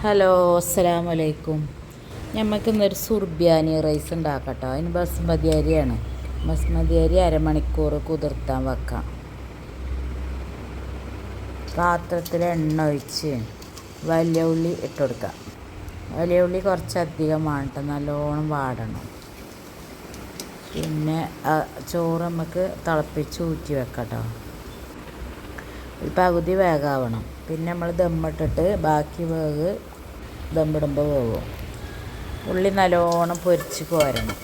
Hello, അസ്സലാമു അലൈക്കും. ഞമ്മക്കിന്നൊരു സുർബിയാനി rice ഉണ്ടാക്കട്ടോ. അതിന് ബസ്മതി അരിയാണ്. ബസ്മതി അരി അരമണിക്കൂർ കുതിർത്താൻ വെക്കാം. പാത്രത്തിൽ എണ്ണ ഒഴിച്ച് വലിയ ഉള്ളി ഇട്ട് കൊടുക്കാം. വലിയ ഉള്ളി കുറച്ചധികം വേണ്ട, നല്ലോണം വാടണം. പിന്നെ ചോറ് നമുക്ക് തിളപ്പിച്ച് ഊറ്റി വെക്കട്ടോ. ഒരു പകുതി വേഗാവണം. പിന്നെ നമ്മൾ ദമ്മിട്ടിട്ട് ബാക്കി വേവ് ദമ്മിടുമ്പോൾ വേവും. ഉള്ളി നല്ലോണം പൊരിച്ച് കോരണം.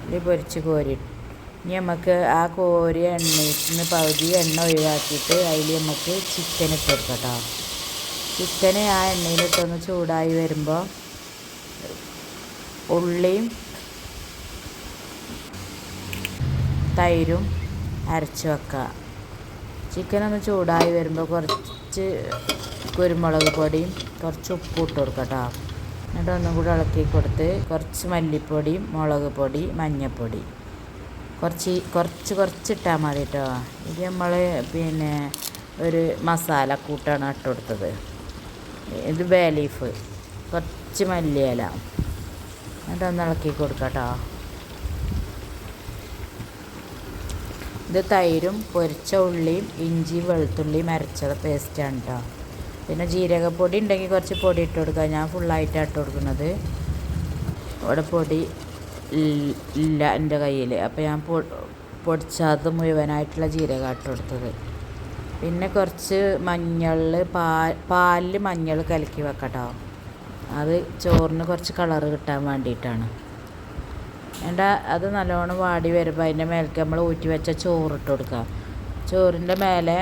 ഉള്ളി പൊരിച്ച് കോരി ഇനി നമുക്ക് ആ കോരിയ എണ്ണയിൽ നിന്ന് പകുതി എണ്ണ ഒഴിവാക്കിയിട്ട് അതിൽ നമുക്ക് ചിക്കൻ ഇട്ട് കൊടുക്കാം. ചിക്കന് ആ എണ്ണയിലിട്ടൊന്ന് ചൂടായി വരുമ്പോൾ ഉള്ളിയും തൈരും അരച്ച് വെക്കുക. ചിക്കനൊന്ന് ചൂടായി വരുമ്പോൾ കുറച്ച് കുരുമുളക് പൊടിയും കുറച്ച് ഉപ്പ് ഇട്ട് കൊടുക്കുക. എന്നിട്ട് ഒന്നും കൂടി ഇളക്കി കൊടുത്ത് കുറച്ച് മല്ലിപ്പൊടിയും മുളക് പൊടി മഞ്ഞൾപ്പൊടി കുറച്ചിട്ടാൽ മതി കേട്ടോ. ഇത് നമ്മൾ ഒരു മസാല കൂട്ടാണ് ഇട്ട് കൊടുത്തത്. ഇത് ബേ ലീഫ്, കുറച്ച് മല്ലിയില, എന്നിട്ടൊന്ന് ഇളക്കി കൊടുക്കാം. ഇത് തൈരും പൊരിച്ച ഉള്ളിയും ഇഞ്ചി വെളുത്തുള്ളിയും അരച്ചത് പേസ്റ്റാണ് കേട്ടോ. പിന്നെ ജീരകപ്പൊടി ഉണ്ടെങ്കിൽ കുറച്ച് പൊടി ഇട്ട് കൊടുക്കുക. ഞാൻ ഫുള്ളായിട്ടാണ് ഇട്ട് കൊടുക്കുന്നത്. ഇവിടെ പൊടി ഇല്ല എൻ്റെ കയ്യിൽ, അപ്പോൾ ഞാൻ പൊടിച്ചത് മുഴുവനായിട്ടുള്ള ജീരകം ഇട്ട് കൊടുത്തത്. പിന്നെ കുറച്ച് പാലിൽ മഞ്ഞൾ കലക്കി വെക്കട്ടോ. അത് ചോറിന് കുറച്ച് കളറ് കിട്ടാൻ വേണ്ടിയിട്ടാണ്. എന്നിട്ട് അത് നല്ലോണം വാടി വരുമ്പോൾ അതിൻ്റെ മേലേക്ക് നമ്മൾ ഊറ്റി വെച്ച ചോറിട്ട് കൊടുക്കുക. ചോറിൻ്റെ മേലെ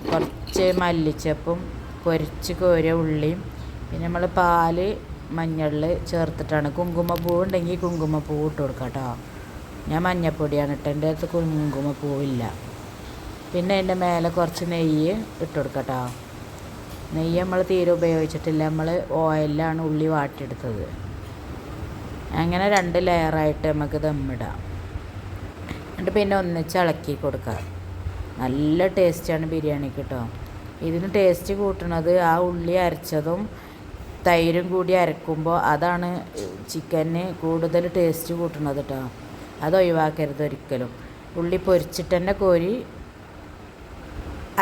കുറച്ച് മല്ലിച്ചപ്പും പൊരിച്ച് കോരിയ ഉള്ളിയും പിന്നെ നമ്മൾ പാല് മഞ്ഞളിൽ ചേർത്തിട്ടാണ്. കുങ്കുമപ്പൂ ഉണ്ടെങ്കിൽ കുങ്കുമപ്പൂ ഇട്ട് കൊടുക്കുക കേട്ടോ. ഞാൻ മഞ്ഞൾപ്പൊടിയാണ് ഇട്ട്, എൻ്റെ അടുത്ത് കുങ്കുമപ്പൂവില്ല. പിന്നെ അതിൻ്റെ മേലെ കുറച്ച് നെയ്യ് ഇട്ട് കൊടുക്കുക. നെയ്യ് നമ്മൾ തീരെ ഉപയോഗിച്ചിട്ടില്ല, നമ്മൾ ഓയിലാണ് ഉള്ളി വാട്ടിയെടുത്തത്. അങ്ങനെ 2 ലെയറായിട്ട് നമുക്ക് ദമ്മിടാം. എന്നിട്ട് പിന്നെ ഒന്നിച്ച് ഇളക്കി കൊടുക്കുക. നല്ല ടേസ്റ്റാണ് ബിരിയാണിക്ക് കേട്ടോ. ഇതിന് ടേസ്റ്റ് കൂട്ടുന്നത് ആ ഉള്ളി അരച്ചതും തൈരും കൂടി അരക്കുമ്പോൾ അതാണ് ചിക്കന് കൂടുതൽ ടേസ്റ്റ് കൂട്ടുന്നത് കേട്ടോ. അത് ഒഴിവാക്കരുത് ഒരിക്കലും. ഉള്ളി പൊരിച്ചിട്ട് തന്നെ കോരി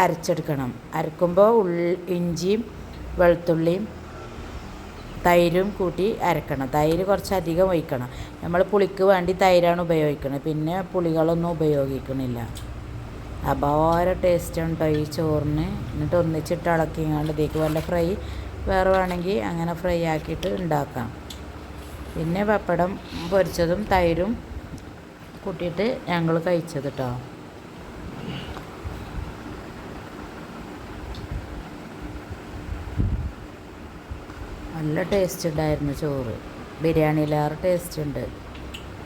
അരച്ചെടുക്കണം. അരക്കുമ്പോൾ ഇഞ്ചിയും വെളുത്തുള്ളിയും തൈരും കൂട്ടി അരക്കണം. തൈര് കുറച്ചധികം ഒഴിക്കണം. നമ്മൾ പുളിക്ക് വേണ്ടി തൈരാണ് ഉപയോഗിക്കുന്നത്, പിന്നെ പുളികളൊന്നും ഉപയോഗിക്കണില്ല. അപാര ടേസ്റ്റ് ഉണ്ടോ ഈ ചോറിന്. എന്നിട്ട് ഒന്നിച്ചിട്ട് ഇളക്കിങ്ങാണ്ട് ഇതിലേക്ക് വല്ല ഫ്രൈ വേറെ വേണമെങ്കിൽ അങ്ങനെ ഫ്രൈ ആക്കിയിട്ട് ഉണ്ടാക്കാം. പിന്നെ പപ്പടം പൊരിച്ചതും തൈരും കൂട്ടിയിട്ട് ഞങ്ങൾ കഴിച്ചത് കേട്ടോ. നല്ല ടേസ്റ്റ് ഉണ്ടായിരുന്നു ചോറ്. ബിരിയാണിയിലേറെ ടേസ്റ്റ് ഉണ്ട്.